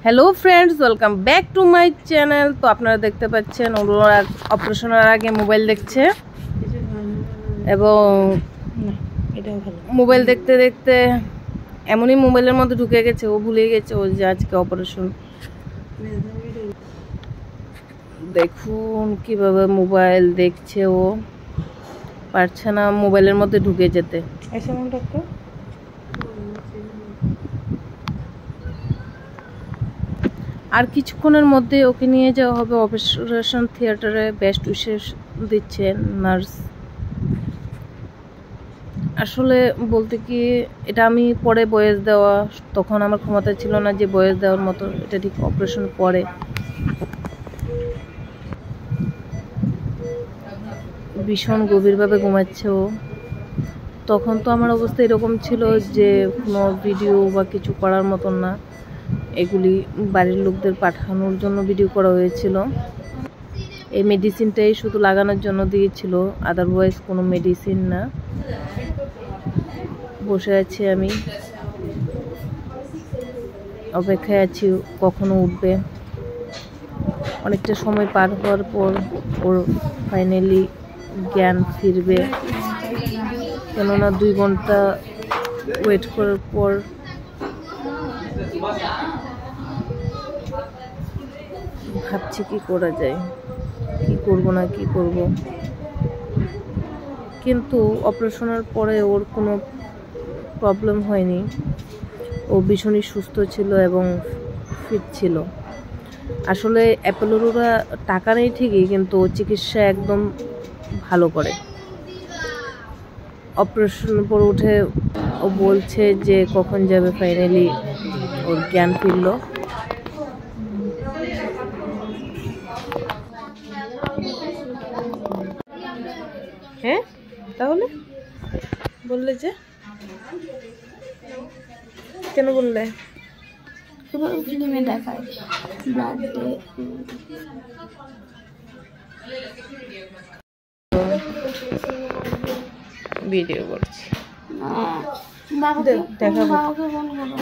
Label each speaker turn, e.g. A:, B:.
A: Hello friends, welcome back to my channel. তো আপনারা দেখতে পাচ্ছেন ওরা অপারেশনের আগে মোবাইল দেখছে এবং মোবাইল দেখতে দেখতে এমনই মোবাইলের মধ্যে ঢুকে গেছে, ও ভুলে গেছে ও যে আজকে অপারেশন। দেখুন কিভাবে মোবাইল দেখছে, ও পারছে না মোবাইলের মধ্যে ঢুকে যেতে। আর কিছুক্ষণের মধ্যে ওকে নিয়ে যাওয়া হবে অপারেশন থিয়েটারে। বেস্ট উইশেস দিচ্ছে নার্স। আসলে বলতে কি, এটা আমি পরে বয়স দেওয়া, তখন আমার ক্ষমতা ছিল না যে বয়স দেওয়ার মতো। এটা ঠিক অপারেশন পরে। ভীষণ গভীরভাবে ঘুমাচ্ছে ও। তখন তো আমার অবস্থা এরকম ছিল যে কোনো ভিডিও বা কিছু করার মতন না। এগুলি বাড়ির লোকদের পাঠানোর জন্য ভিডিও করা হয়েছিল। এই মেডিসিনটাই শুধু লাগানোর জন্য দিয়েছিল, আদারওয়াইজ কোনো মেডিসিন না। বসে আছি আমি, অপেক্ষায় আছি কখনো উঠবে। অনেকটা সময় পার হওয়ার পর ওর ফাইনালি জ্ঞান ফিরবে, কেননা 2 ঘন্টা ওয়েট করার পর ভাবছি কি করা যায়, কি করব না কি করব। কিন্তু অপারেশনের পরে ওর কোনো প্রবলেম হয়নি। ও ভীষণই সুস্থ ছিল এবং ফিট ছিল। আসলে অ্যাপোলোরা টাকা নেই ঠিকই, কিন্তু চিকিৎসা একদম ভালো করে। অপারেশনের পর উঠে ও বলছে যে কখন যাবে, ফাইনালি ওর জ্ঞান ফিরল। হ্যাঁ, তাহলে বললে যে কেন বললে?
B: ফিল্মে দেখায় ব্লাড
A: ভিডিও করছি,
B: বাবাকে
A: দেখাবো।
B: ফোন করো।